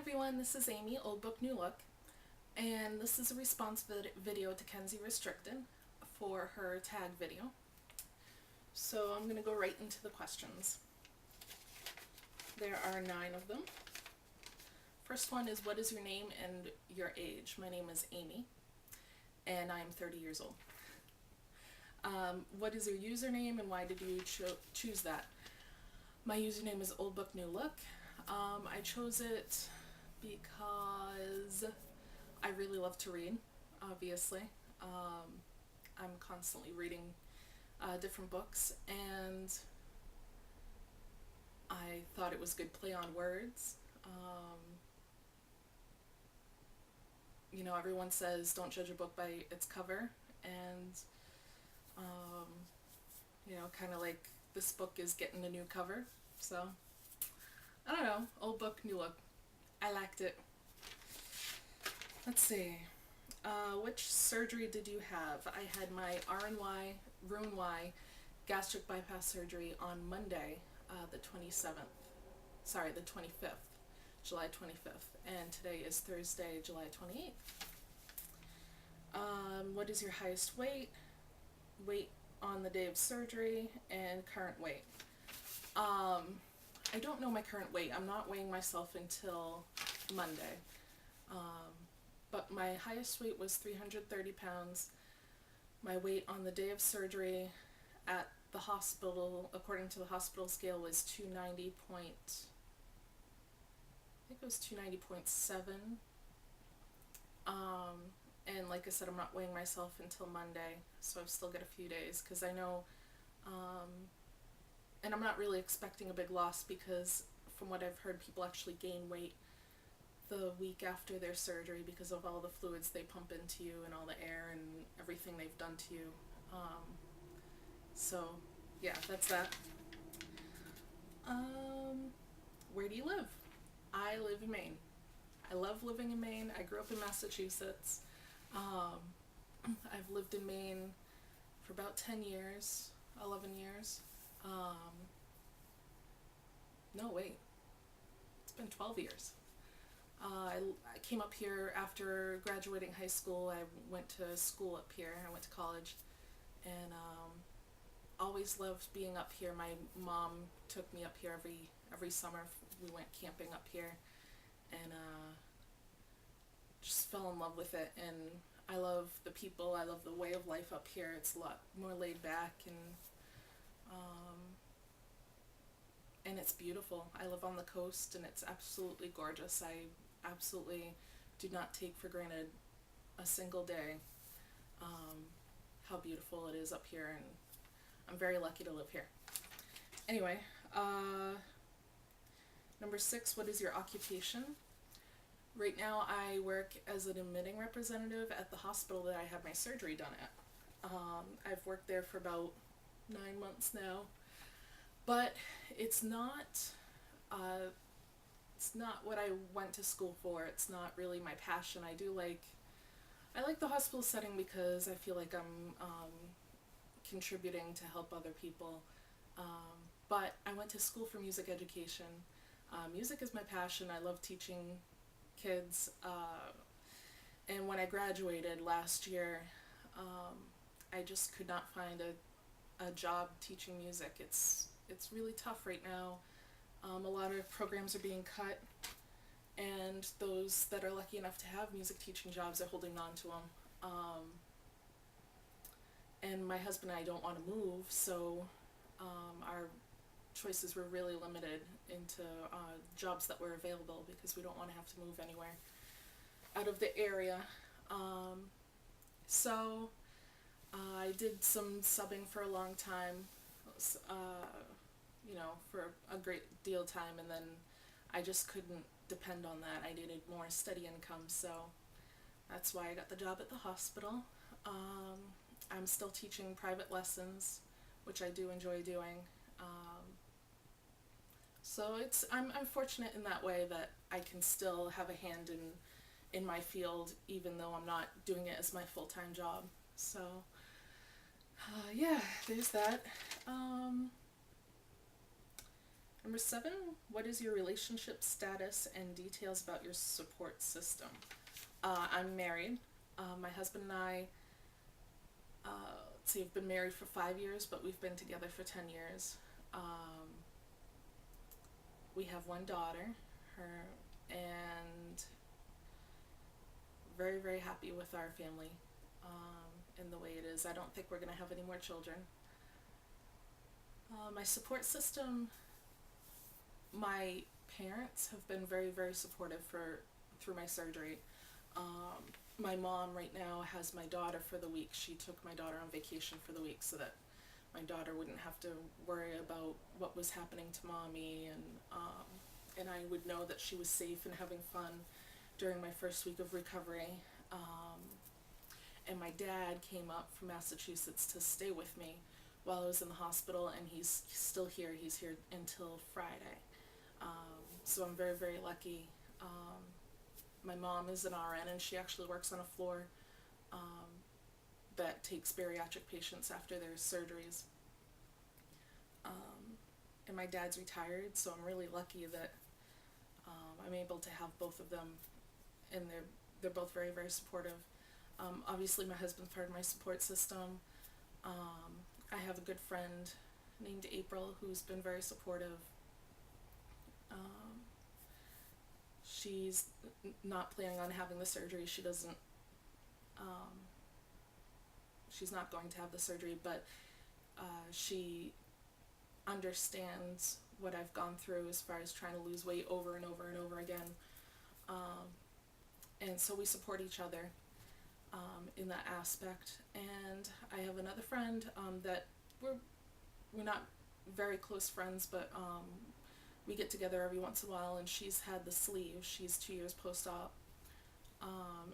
everyone, this is Amy, Old Book New Look, and this is a response video to KenzeRestricted for her tag video. So I'm going to go right into the questions. There are 9 of them. First one is, what is your name and your age? My name is Amy, and I'm 30 years old. What is your username and why did you choose that? My username is Old Book New Look. I chose it because I really love to read, obviously. I'm constantly reading different books, and I thought it was good play on words. You know, everyone says don't judge a book by its cover, and you know, kind of like this book is getting a new cover, so I don't know, Old Book, New Look. I liked it. Let's see. Which surgery did you have? I had my Roux-en-Y gastric bypass surgery on Monday, the 27th. Sorry, the 25th, July 25th. And today is Thursday, July 28th. What is your highest weight? Weight on the day of surgery and current weight. I don't know my current weight. I'm not weighing myself until Monday. But my highest weight was 330 pounds. My weight on the day of surgery at the hospital, according to the hospital scale, was 290 point, I think it was 290.7. And like I said, I'm not weighing myself until Monday, so I've still got a few days, because I know, and I'm not really expecting a big loss, because from what I've heard, people actually gain weight the week after their surgery because of all the fluids they pump into you and all the air and everything they've done to you. So yeah, that's that. Where do you live? I live in Maine. I love living in Maine. I grew up in Massachusetts. I've lived in Maine for about 10 years, 11 years. No, wait. It's been 12 years. I came up here after graduating high school. I went to school up here. I went to college, and always loved being up here. My mom took me up here every summer. We went camping up here, and just fell in love with it. And I love the people. I love the way of life up here. It's a lot more laid back, and it's beautiful. I live on the coast, and it's absolutely gorgeous. I absolutely do not take for granted a single day how beautiful it is up here, and I'm very lucky to live here. Anyway, number 6, what is your occupation? Right now I work as an admitting representative at the hospital that I had my surgery done at. I've worked there for about 9 months now, but it's not what I went to school for. It's not really my passion. I like the hospital setting because I feel like I'm contributing to help other people. But I went to school for music education. Music is my passion. I love teaching kids. And when I graduated last year, I just could not find a job teaching music. It's really tough right now. A lot of programs are being cut, and those that are lucky enough to have music teaching jobs are holding on to them. And my husband and I don't want to move, so our choices were really limited into jobs that were available, because we don't want to have to move anywhere out of the area. So I did some subbing for a long time, you know, for a great deal of time, and then I just couldn't depend on that. I needed more steady income, so that's why I got the job at the hospital. I'm still teaching private lessons, which I do enjoy doing. So I'm fortunate in that way that I can still have a hand in my field, even though I'm not doing it as my full-time job. So yeah, there's that. Number 7, what is your relationship status and details about your support system? I'm married. My husband and I, let's see, we've been married for 5 years, but we've been together for 10 years. We have one daughter, her, and very, very happy with our family and the way it is. I don't think we're going to have any more children. My support system, my parents have been very, very supportive through my surgery. My mom right now has my daughter for the week. She took my daughter on vacation for the week so that my daughter wouldn't have to worry about what was happening to mommy, and I would know that she was safe and having fun during my first week of recovery. And my dad came up from Massachusetts to stay with me while I was in the hospital, and he's still here. He's here until Friday. So I'm very, very lucky. My mom is an RN, and she actually works on a floor that takes bariatric patients after their surgeries. And my dad's retired, so I'm really lucky that I'm able to have both of them, and they're both very, very supportive. Obviously, my husband's part of my support system. I have a good friend named April who's been very supportive. She's not planning on having the surgery. She doesn't, she's not going to have the surgery, but she understands what I've gone through as far as trying to lose weight over and over and over again. And so we support each other in that aspect. And I have another friend that we're not very close friends, but we get together every once in a while, and she's had the sleeve. She's 2 years post-op.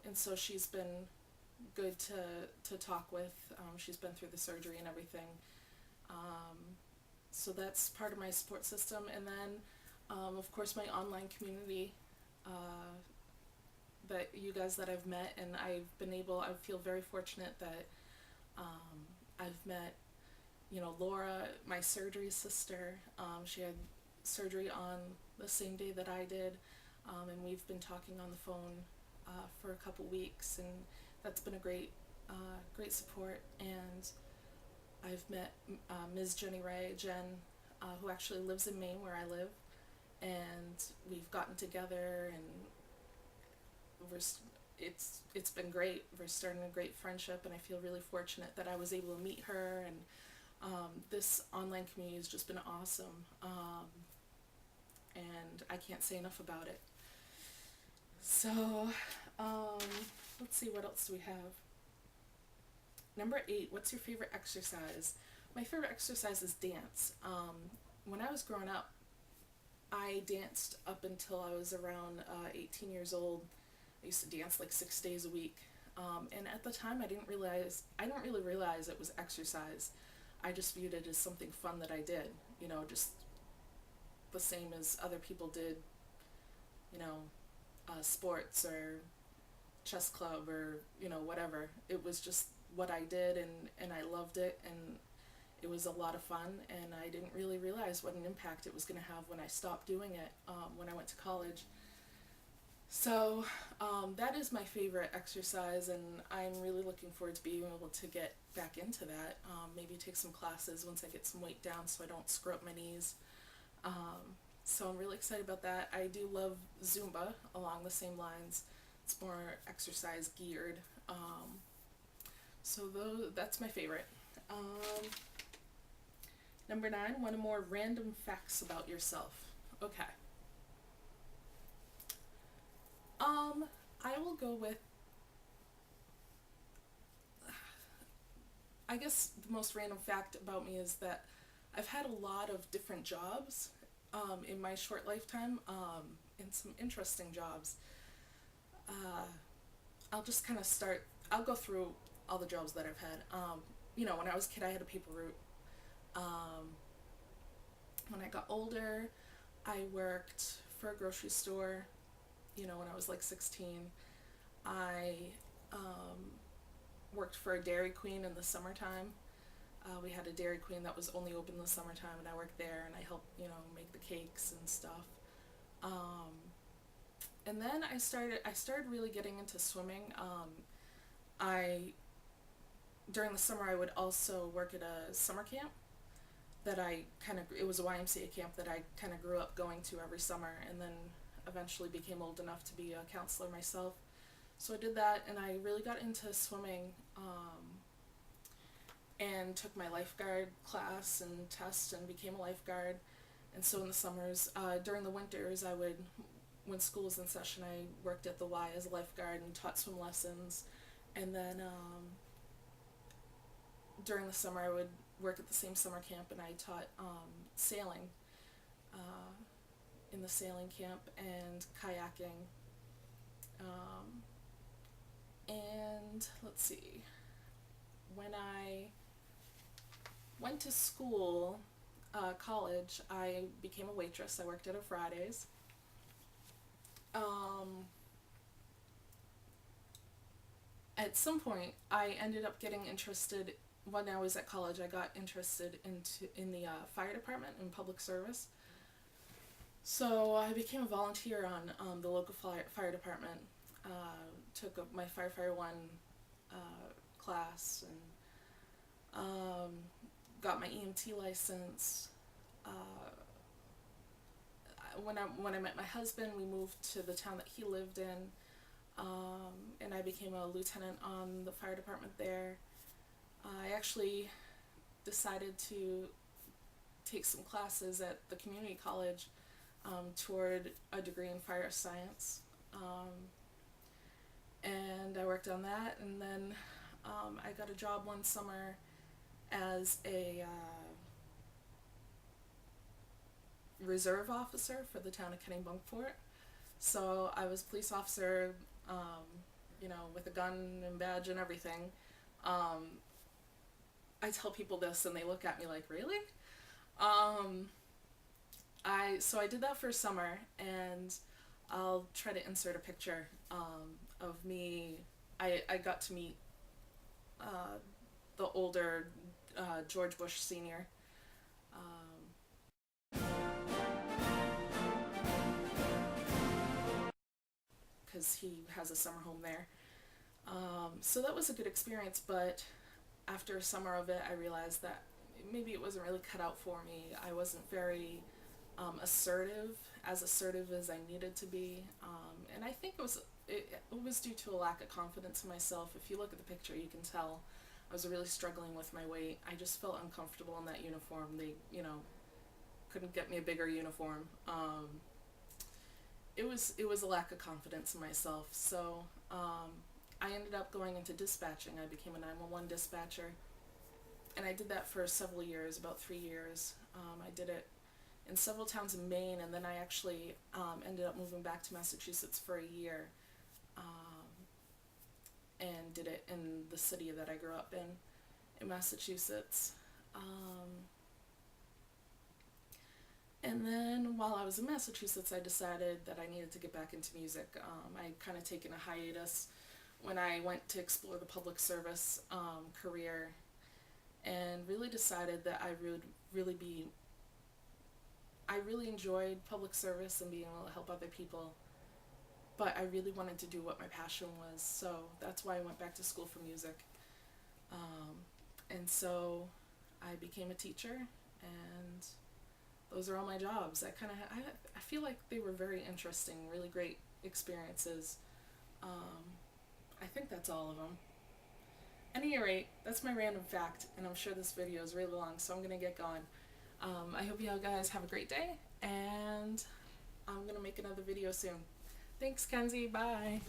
And so she's been good to talk with. She's been through the surgery and everything. So that's part of my support system. And then, of course, my online community, that you guys that I've met, and I feel very fortunate that I've met, Laura, my surgery sister. She had surgery on the same day that I did, and we've been talking on the phone for a couple weeks, and that's been a great support. And I've met Ms. Jen, who actually lives in Maine where I live, and we've gotten together, and it's been great. We're starting a great friendship, and I feel really fortunate that I was able to meet her, and this online community has just been awesome, and I can't say enough about it. So let's see, what else do we have? Number 8, what's your favorite exercise? My favorite exercise is dance. When I was growing up, I danced up until I was around 18 years old. I used to dance like 6 days a week. And at the time, I didn't really realize it was exercise. I just viewed it as something fun that I did, just the same as other people did, sports or chess club or, whatever. It was just what I did, and I loved it, and it was a lot of fun, and I didn't really realize what an impact it was going to have when I stopped doing it when I went to college. So that is my favorite exercise, and I'm really looking forward to being able to get back into that, maybe take some classes once I get some weight down so I don't screw up my knees. So I'm really excited about that. I do love Zumba along the same lines. It's more exercise geared. So that's my favorite. Number 9, one more random facts about yourself. Okay. I will go with, I guess the most random fact about me is that I've had a lot of different jobs in my short lifetime, and some interesting jobs. I'll just kind of I'll go through all the jobs that I've had. When I was a kid, I had a paper route. When I got older, I worked for a grocery store, when I was like 16. I worked for a Dairy Queen in the summertime. We had a Dairy Queen that was only open in the summertime, and I worked there, and I helped, you know, make the cakes and stuff. Um, and then I started really getting into swimming. I During the summer I would also work at a summer camp that it was a YMCA camp that I kind of grew up going to every summer, and then eventually became old enough to be a counselor myself. So I did that, and I really got into swimming, and took my lifeguard class and test and became a lifeguard. And so in the summers, during the winters, when school was in session, I worked at the Y as a lifeguard and taught swim lessons. And then during the summer, I would work at the same summer camp, and I taught sailing uh, in the sailing camp, and kayaking. Um, and let's see, when I went to school, college, I became a waitress. I worked at a Fridays. Um, at some point, I ended up getting interested. When I was at college, I got interested in the fire department and public service. So I became a volunteer on the local fire department. Took my firefighter one class, and got my EMT license. When I met my husband, we moved to the town that he lived in, and I became a lieutenant on the fire department there. I actually decided to take some classes at the community college toward a degree in fire science, and I worked on that, and then I got a job one summer as a reserve officer for the town of Kennebunkport. So I was a police officer, you know, with a gun and badge and everything. I tell people this and they look at me like, really? So I did that for summer, and I'll try to insert a picture of me. I got to meet the older George Bush Sr. Because he has a summer home there. So that was a good experience, but after a summer of it, I realized that maybe it wasn't really cut out for me. I wasn't very assertive as I needed to be, and I think it was due to a lack of confidence in myself. If you look at the picture, you can tell I was really struggling with my weight. I just felt uncomfortable in that uniform. They, you know, couldn't get me a bigger uniform. It was a lack of confidence in myself. So I ended up going into dispatching. I became a 911 dispatcher, and I did that for several years, about 3 years. I did it in several towns in Maine, and then I actually ended up moving back to Massachusetts for a year, and did it in the city that I grew up in Massachusetts. And then while I was in Massachusetts, I decided that I needed to get back into music. I'd kind of taken a hiatus when I went to explore the public service career, and really decided that I really enjoyed public service and being able to help other people, but I really wanted to do what my passion was, so that's why I went back to school for music. And so I became a teacher, and those are all my jobs. I feel like they were very interesting, really great experiences. I think that's all of them. At any rate, that's my random fact, and I'm sure this video is really long, so I'm going to get going. I hope you guys have a great day, and I'm going to make another video soon. Thanks, Kenzie. Bye.